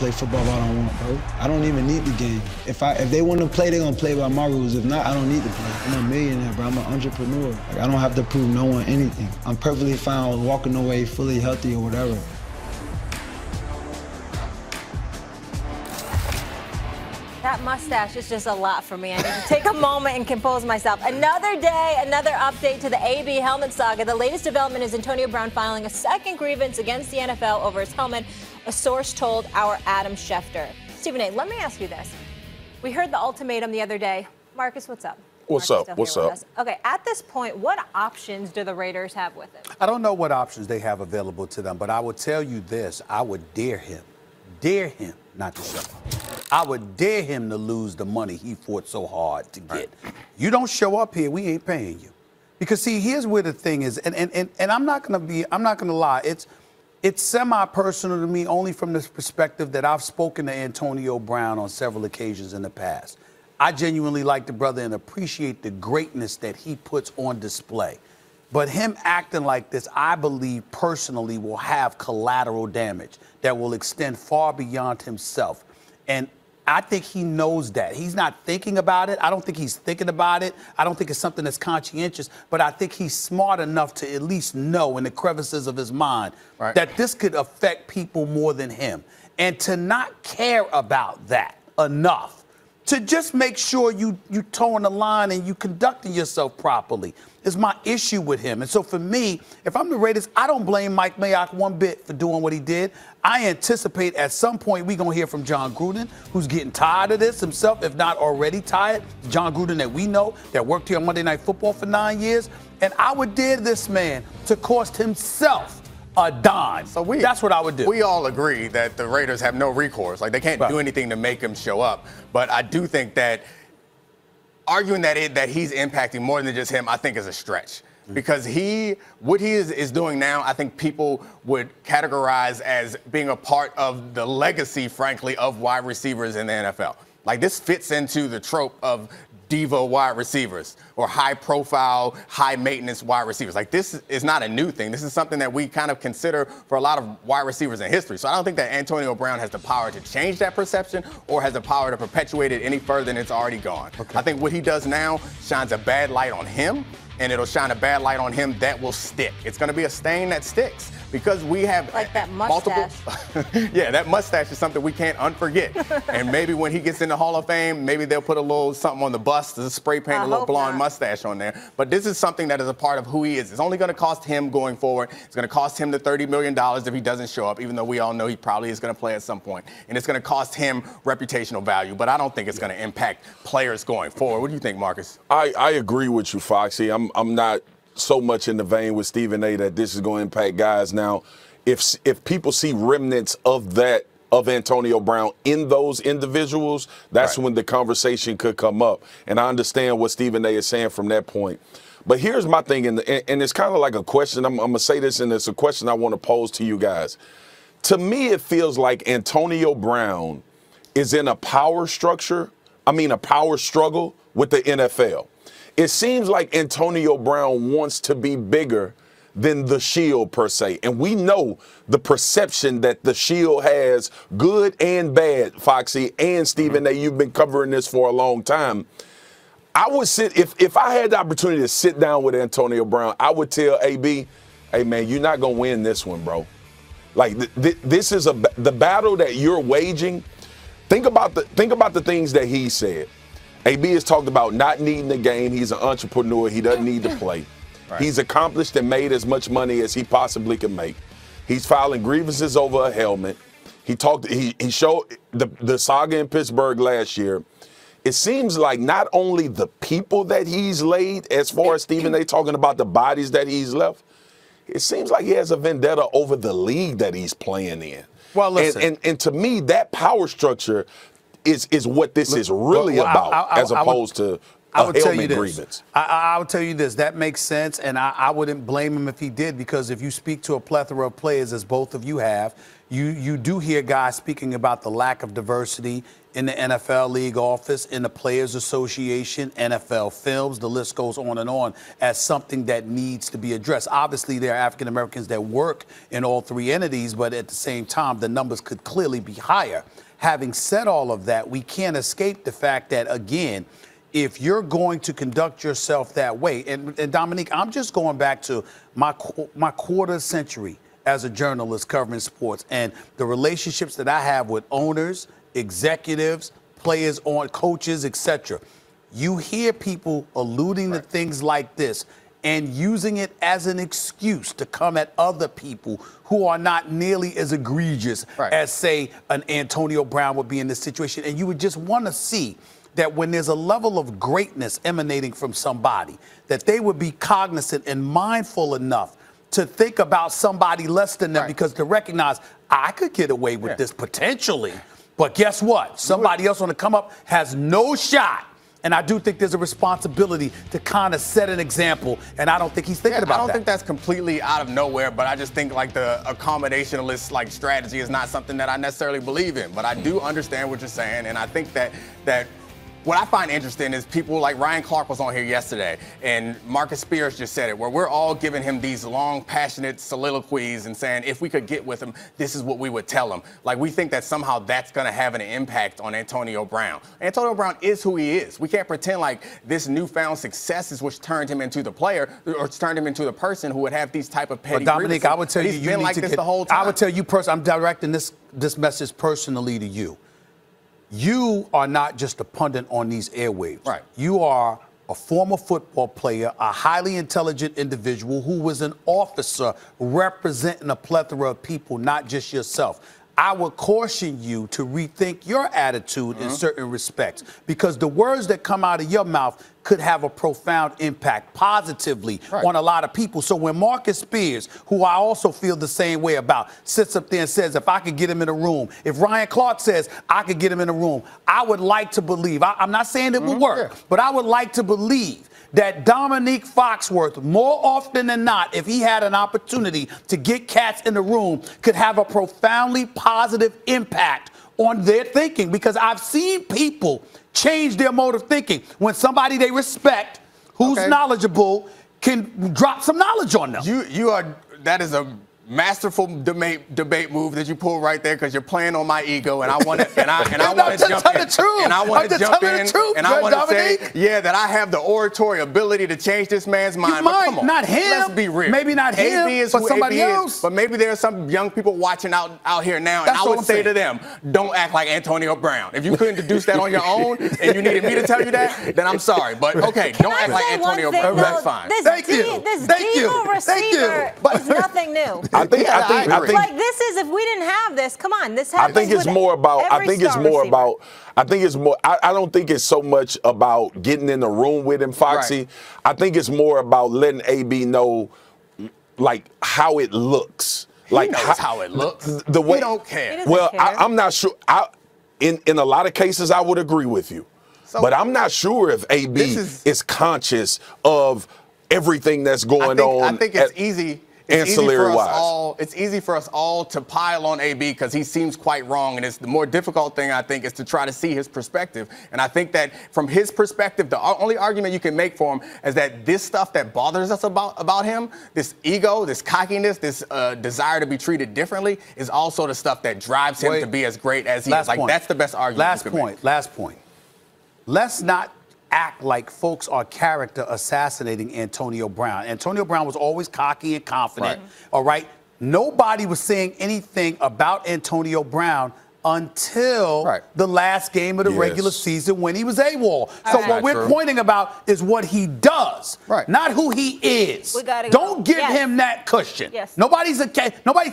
play football if I don't want, bro. I don't even need the game. If they want to play, they're gonna play by my rules. If not, I don't need to play. I'm a millionaire, bro. I'm an entrepreneur. Like, I don't have to prove no one anything. I'm perfectly fine walking away fully healthy or whatever. That mustache is just a lot for me. I need to take a moment and compose myself. Another day, another update to the AB helmet saga. The latest development is Antonio Brown filing a second grievance against the NFL over his helmet, a source told our Adam Schefter. Stephen A., let me ask you this. We heard the ultimatum the other day. Marcus, what's up? What's up? What's up? Okay, at this point, what options do the Raiders have with it? I don't know what options they have available to them, but I will tell you this. I would dare him not to show up. I would dare him to lose the money he fought so hard to get. Right. You don't show up here, we ain't paying you. Because see, here's where the thing is, and I'm not gonna lie, it's semi-personal to me only from this perspective that I've spoken to Antonio Brown on several occasions in the past. I genuinely like the brother and appreciate the greatness that he puts on display. But him acting like this, I believe personally will have collateral damage that will extend far beyond himself. And I think he knows that. He's not thinking about it. I don't think he's thinking about it. I don't think it's something that's conscientious, but I think he's smart enough to at least know in the crevices of his mind that this could affect people more than him. And to not care about that enough, to just make sure you towing the line and you conducting yourself properly is my issue with him. And so for me, if I'm the Raiders, I don't blame Mike Mayock one bit for doing what he did. I anticipate at some point we're going to hear from John Gruden, who's getting tired of this himself, if not already tired. John Gruden that we know, that worked here on Monday Night Football for 9 years. And I would dare this man to cost himself a dime. So that's what I would do. We all agree that the Raiders have no recourse. Like, they can't do anything to make him show up. But I do think that arguing that he's impacting more than just him, I think is a stretch. Because what he is doing now, I think people would categorize as being a part of the legacy, frankly, of wide receivers in the NFL. Like, this fits into the trope of diva wide receivers or high-profile, high-maintenance wide receivers. Like, this is not a new thing. This is something that we kind of consider for a lot of wide receivers in history. So I don't think that Antonio Brown has the power to change that perception or has the power to perpetuate it any further than it's already gone. Okay. I think what he does now shines a bad light on him, and it'll shine a bad light on him that will stick. It's going to be a stain that sticks because we have like that mustache. Yeah, that mustache is something we can't unforget. And maybe when he gets in the Hall of Fame, maybe they'll put a little something on the bust to spray paint a little blonde mustache on there. But this is something that is a part of who he is. It's only going to cost him going forward. It's going to cost him the $30 million if he doesn't show up, even though we all know he probably is going to play at some point. And it's going to cost him reputational value. But I don't think it's going to impact players going forward. What do you think, Marcus? I agree with you, Foxy. I'm not so much in the vein with Stephen A. that this is going to impact guys. Now, if people see remnants of that, of Antonio Brown in those individuals, that's when the conversation could come up. And I understand what Stephen A. is saying from that point. But here's my thing, and it's kind of like a question. I'm going to say this, and it's a question I want to pose to you guys. To me, it feels like Antonio Brown is in a power struggle with the NFL. It seems like Antonio Brown wants to be bigger than the Shield per se. And we know the perception that the Shield has, good and bad, Foxy and Stephen A. You've been covering this for a long time. I would if I had the opportunity to sit down with Antonio Brown, I would tell AB, hey, man, you're not going to win this one, bro. Like, this is the battle that you're waging. Think about the things that he said. AB has talked about not needing the game. He's an entrepreneur. He doesn't need to play. He's accomplished and made as much money as he possibly can make. He's filing grievances over a helmet. He showed the saga in Pittsburgh last year. It seems like not only the people that he's laid, as far as Stephen A. talking about the bodies that he's left, it seems like he has a vendetta over the league that he's playing in. Well, listen. And to me, that power structure is what this is really about, as opposed to a helmet grievance. I would tell you this. That makes sense, and I wouldn't blame him if he did, because if you speak to a plethora of players, as both of you have, You do hear guys speaking about the lack of diversity in the NFL league office, in the Players Association, NFL Films, the list goes on and on, as something that needs to be addressed. Obviously, there are African Americans that work in all three entities, but at the same time, the numbers could clearly be higher. Having said all of that, we can't escape the fact that, again, if you're going to conduct yourself that way, and Dominique, I'm just going back to my quarter century as a journalist covering sports and the relationships that I have with owners, executives, players, on coaches, etc. You hear people alluding to things like this and using it as an excuse to come at other people who are not nearly as egregious as, say, an Antonio Brown would be in this situation. And you would just want to see that when there's a level of greatness emanating from somebody, that they would be cognizant and mindful enough to think about somebody less than them, because to recognize, I could get away with this potentially. But guess what? Somebody else on the come up has no shot. And I do think there's a responsibility to kind of set an example, and I don't think he's thinking about that. I don't think that's completely out of nowhere, but I just think like the accommodationalist like strategy is not something that I necessarily believe in. But I do understand what you're saying, and I think that what I find interesting is people like Ryan Clark was on here yesterday, and Marcus Spears just said it, where we're all giving him these long, passionate soliloquies and saying, if we could get with him, this is what we would tell him. Like, we think that somehow that's going to have an impact on Antonio Brown. Antonio Brown is who he is. We can't pretend like this newfound success is which turned him into the player or turned him into the person who would have these type of petty Dominique, I would tell you, he's been like this the whole time. I would tell you personally, I'm directing this message personally to you. You are not just a pundit on these airwaves. Right. You are a former football player, a highly intelligent individual who was an officer representing a plethora of people, not just yourself. I would caution you to rethink your attitude in certain respects, because the words that come out of your mouth could have a profound impact positively on a lot of people. So when Marcus Spears, who I also feel the same way about, sits up there and says, if I could get him in a room, if Ryan Clark says I could get him in a room, I would like to believe, I'm not saying it will work, but I would like to believe that Dominique Foxworth, more often than not, if he had an opportunity to get cats in the room, could have a profoundly positive impact on their thinking. Because I've seen people change their mode of thinking when somebody they respect, who's knowledgeable, can drop some knowledge on them. That is a masterful debate move that you pull right there, because you're playing on my ego, and I want to jump in, and I want to say, that I have the oratory ability to change this man's mind. You might, come on, not him. Let's be real. Maybe not him, but somebody else. But maybe there are some young people watching out here now, and I would say to them, don't act like Antonio Brown. If you couldn't deduce that on your own, and you needed me to tell you that, then I'm sorry. But okay, don't act like Antonio Brown. That's fine. This diva receiver is nothing new. I think like this is, if we didn't have this, come on, this happens. I think it's more about. I don't think it's so much about getting in the room with him, Foxy. Right. I think it's more about letting AB know, like, how it looks. He knows how it looks. The way he don't care. Well, I'm not sure. In a lot of cases, I would agree with you, but I'm not sure if AB is conscious of everything that's going on. I think it's easy. It's easy for us all to pile on AB because he seems quite wrong, and it's the more difficult thing, I think, is to try to see his perspective. And I think that from his perspective, the only argument you can make for him is that this stuff that bothers us about him, this ego, this cockiness, this desire to be treated differently, is also the stuff that drives him to be as great as he is. Like, that's the best argument you can make. Last point. Let's not act like folks are character assassinating Antonio Brown. Antonio Brown was always cocky and confident, all right? Nobody was saying anything about Antonio Brown until the last game of the regular season when he was AWOL. So what we're pointing about is what he does, not who he is. Don't give him that cushion. Nobody's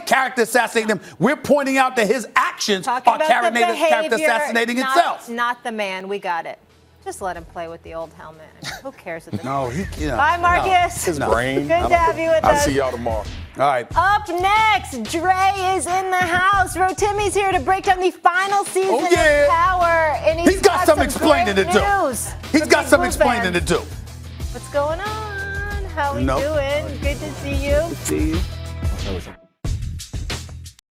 character assassinating him. We're pointing out that his actions are character assassinating itself. Not the man. We got it. Just let him play with the old helmet. Who cares? Bye, Marcus. His brain. Good to have you with us. I'll see y'all tomorrow. All right. Up next, Dre is in the house. Rotimi's here to break down the final season of Power. And he's got some explaining to do. He's got some explaining to do. What's going on? How we doing? Good to see you. Good to see you.